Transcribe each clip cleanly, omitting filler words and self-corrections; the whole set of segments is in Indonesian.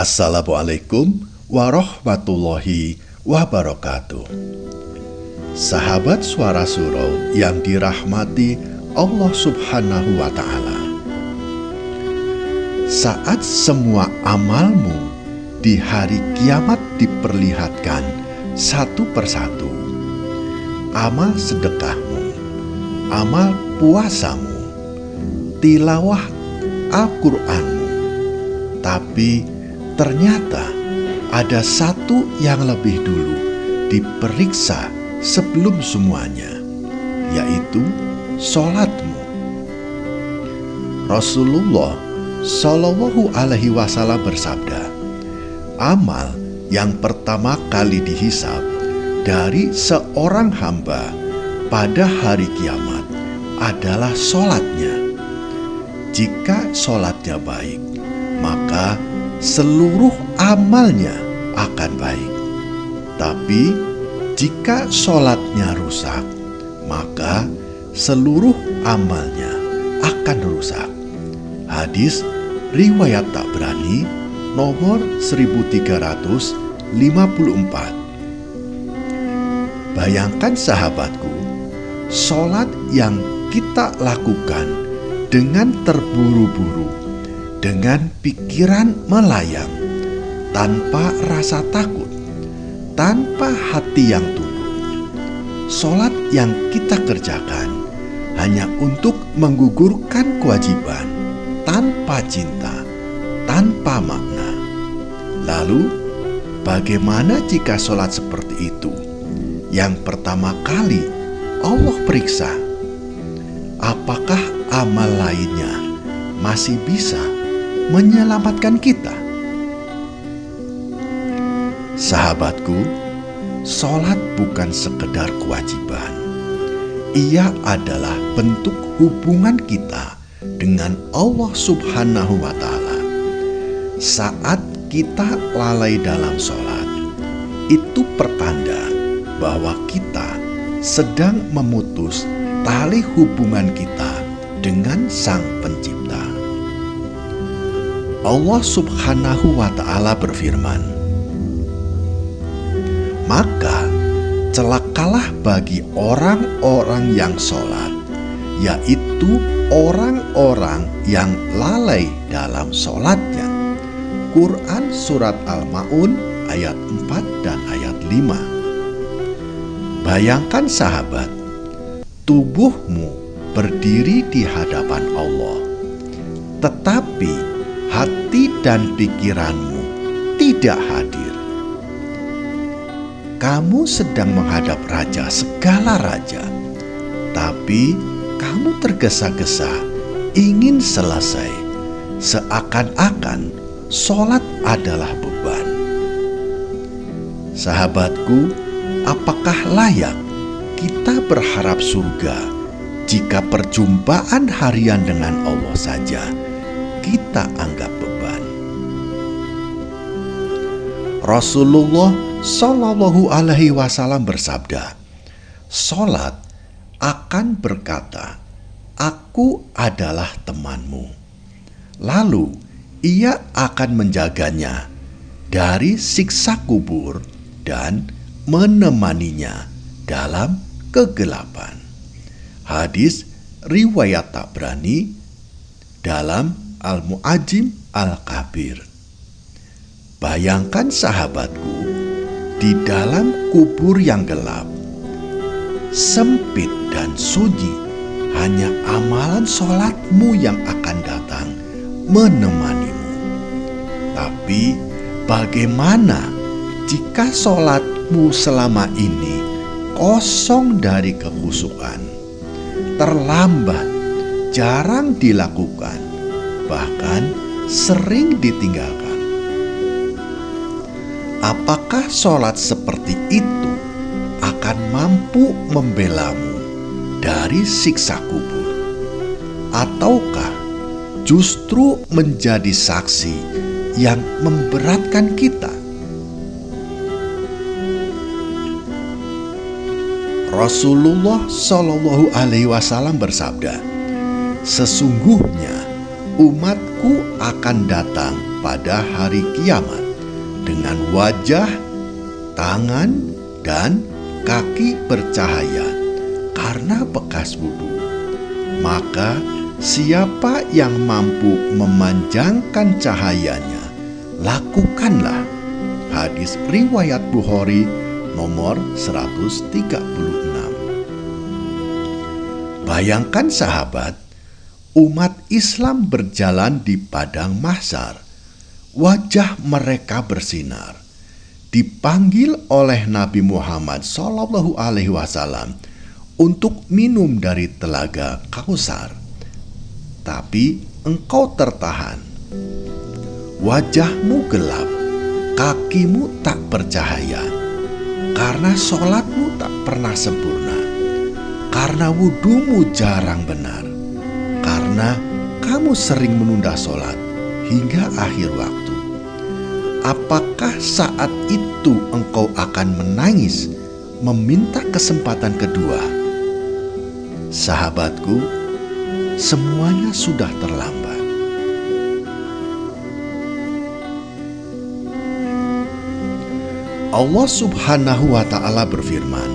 Assalamualaikum warahmatullahi wabarakatuh. Sahabat Suara Surau yang dirahmati Allah Subhanahu wa Ta'ala, saat semua amalmu di hari kiamat diperlihatkan satu persatu, amal sedekahmu, amal puasamu, tilawah Al-Qur'anmu, tapi ternyata ada satu yang lebih dulu diperiksa sebelum semuanya, yaitu sholatmu. Rasulullah Shallallahu Alaihi Wasallam bersabda, amal yang pertama kali dihisab dari seorang hamba pada hari kiamat adalah sholatnya. Jika sholatnya baik, maka seluruh amalnya akan baik. Tapi jika sholatnya rusak, maka seluruh amalnya akan rusak. Hadis riwayat Tabrani nomor 1354. Bayangkan sahabatku, sholat yang kita lakukan dengan terburu-buru, dengan pikiran melayang, tanpa rasa takut, tanpa hati yang tunduk. Sholat yang kita kerjakan hanya untuk menggugurkan kewajiban, tanpa cinta, tanpa makna. Lalu, bagaimana jika sholat seperti itu yang pertama kali Allah periksa? Apakah amal lainnya masih bisa menyelamatkan kita? Sahabatku, sholat bukan sekedar kewajiban. Ia adalah bentuk hubungan kita dengan Allah Subhanahu wa Ta'ala. Saat kita lalai dalam sholat, itu pertanda bahwa kita sedang memutus tali hubungan kita dengan Sang Pencipta. Allah Subhanahu wa Ta'ala berfirman, maka celakalah bagi orang-orang yang sholat, yaitu orang-orang yang lalai dalam sholatnya. Quran Surat Al-Ma'un ayat 4 dan ayat 5. Bayangkan sahabat, tubuhmu berdiri di hadapan Allah, tetapi hati dan pikiranmu tidak hadir. Kamu sedang menghadap raja segala raja, tapi kamu tergesa-gesa ingin selesai, seakan-akan sholat adalah beban. Sahabatku, apakah layak kita berharap surga jika perjumpaan harian dengan Allah saja kita anggap beban? Rasulullah Shallallahu Alaihi Wasallam bersabda, sholat akan berkata, aku adalah temanmu. Lalu ia akan menjaganya dari siksa kubur dan menemaninya dalam kegelapan. Hadis riwayat Tabrani dalam Al-Mu'ajim Al-Kabir. Bayangkan sahabatku, di dalam kubur yang gelap, sempit dan sunyi, hanya amalan sholatmu yang akan datang menemanimu. Tapi bagaimana jika sholatmu selama ini kosong dari kekhusyukan, terlambat, jarang dilakukan, bahkan sering ditinggalkan? Apakah sholat seperti itu akan mampu membelamu dari siksa kubur? Ataukah justru menjadi saksi yang memberatkan kita? Rasulullah Shallallahu Alaihi Wasallam bersabda, sesungguhnya umatku akan datang pada hari kiamat dengan wajah, tangan, dan kaki bercahaya karena bekas wudhu. Maka siapa yang mampu memanjangkan cahayanya, lakukanlah. Hadis riwayat Bukhari nomor 136. Bayangkan sahabat, umat Islam berjalan di padang mahsyar. Wajah mereka bersinar. Dipanggil oleh Nabi Muhammad SAW untuk minum dari telaga Kausar. Tapi engkau tertahan. Wajahmu gelap, kakimu tak bercahaya, karena sholatmu tak pernah sempurna, karena wudhumu jarang benar, karena kamu sering menunda sholat hingga akhir waktu. Apakah saat itu engkau akan menangis, meminta kesempatan kedua? Sahabatku, semuanya sudah terlambat. Allah Subhanahu wa Ta'ala berfirman,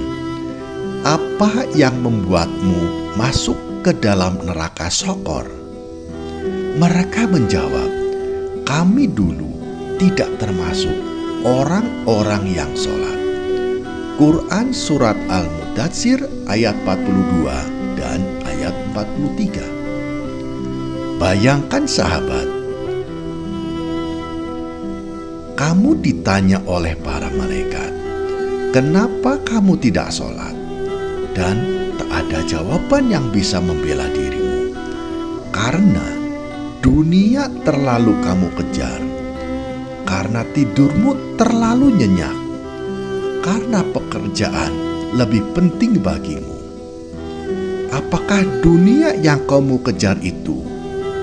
"Apa yang membuatmu masuk ke dalam neraka Sokor?" Mereka menjawab, "Kami dulu tidak termasuk orang-orang yang sholat." Quran Surat Al-Mudatsir ayat 42 dan ayat 43. Bayangkan sahabat, kamu ditanya oleh para malaikat, "Kenapa kamu tidak sholat?" Dan tak ada jawaban yang bisa membela dirimu. Karena dunia terlalu kamu kejar, karena tidurmu terlalu nyenyak, karena pekerjaan lebih penting bagimu. Apakah dunia yang kamu kejar itu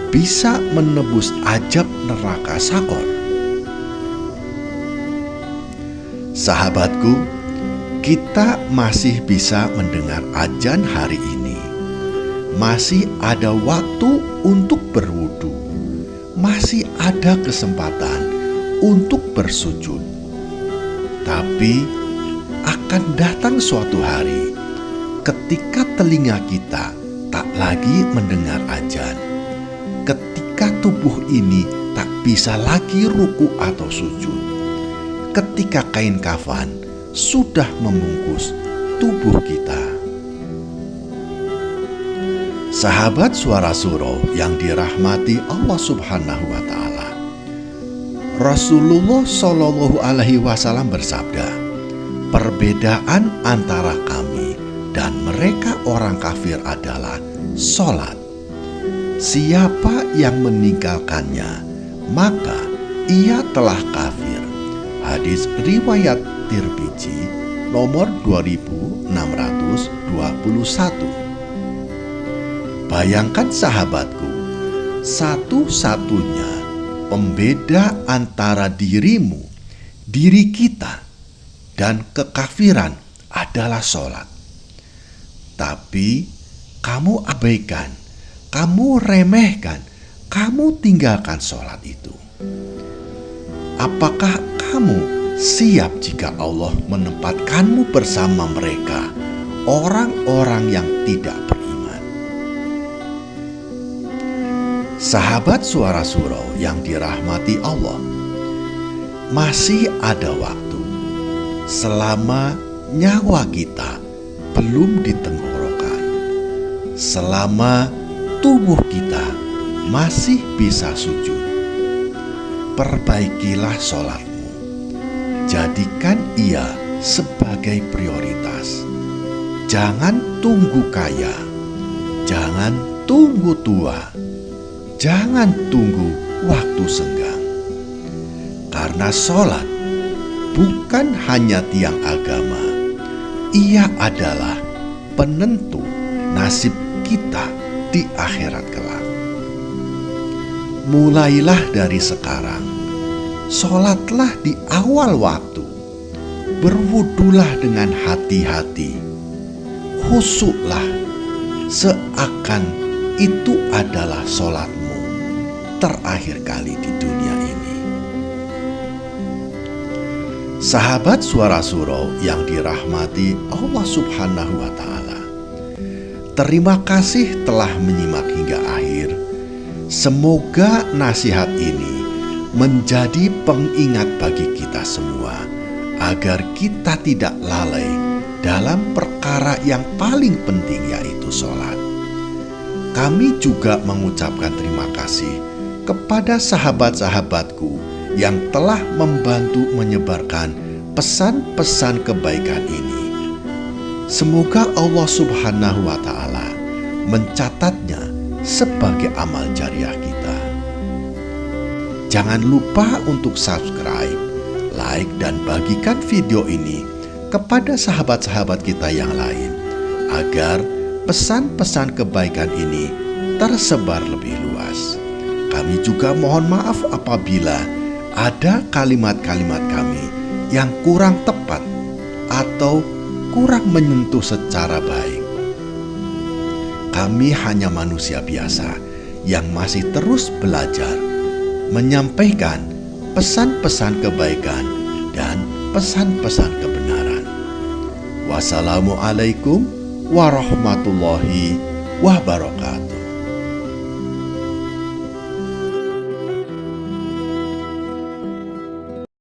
bisa menebus azab neraka Sakor? Sahabatku, kita masih bisa mendengar adzan hari ini. Masih ada waktu untuk berwudu. Masih ada kesempatan untuk bersujud. Tapi akan datang suatu hari ketika telinga kita tak lagi mendengar adzan. Ketika tubuh ini tak bisa lagi ruku atau sujud. Ketika kain kafan sudah membungkus tubuh kita. Sahabat Suara Surau yang dirahmati Allah Subhanahu wa Ta'ala, Rasulullah SAW bersabda, "Perbedaan antara kami dan mereka orang kafir adalah sholat. Siapa yang meninggalkannya, maka ia telah kafir." Hadis riwayat Tirmizi nomor 2621. Bayangkan sahabatku, satu-satunya pembeda antara dirimu, diri kita, dan kekafiran adalah sholat. Tapi kamu abaikan, kamu remehkan, kamu tinggalkan sholat itu. Apakah kamu siap jika Allah menempatkanmu bersama mereka, orang-orang yang tidak beriman? Sahabat Suara Surau yang dirahmati Allah, masih ada waktu. Selama nyawa kita belum di tenggorokan, selama tubuh kita masih bisa sujud, perbaikilah sholatmu. Jadikan ia sebagai prioritas. Jangan tunggu kaya, jangan tunggu tua, jangan tunggu waktu senggang. Karena sholat bukan hanya tiang agama, ia adalah penentu nasib kita di akhirat kelak. Mulailah dari sekarang, sholatlah di awal waktu, berwudulah dengan hati-hati, khusyuklah seakan itu adalah sholatmu terakhir kali di dunia ini. Sahabat Suara Surau yang dirahmati Allah Subhanahu wa Ta'ala, terima kasih telah menyimak hingga akhir. Semoga nasihat ini menjadi pengingat bagi kita semua, agar kita tidak lalai dalam perkara yang paling penting, yaitu sholat. Kami juga mengucapkan terima kasih kepada sahabat-sahabatku yang telah membantu menyebarkan pesan-pesan kebaikan ini. Semoga Allah Subhanahu wa Ta'ala mencatatnya sebagai amal jariah kita. Jangan lupa untuk subscribe, like, dan bagikan video ini kepada sahabat-sahabat kita yang lain, agar pesan-pesan kebaikan ini tersebar lebih luas. Kami juga mohon maaf apabila ada kalimat-kalimat kami yang kurang tepat atau kurang menyentuh secara baik. Kami hanya manusia biasa yang masih terus belajar menyampaikan pesan-pesan kebaikan dan pesan-pesan kebenaran. Wassalamualaikum warahmatullahi wabarakatuh.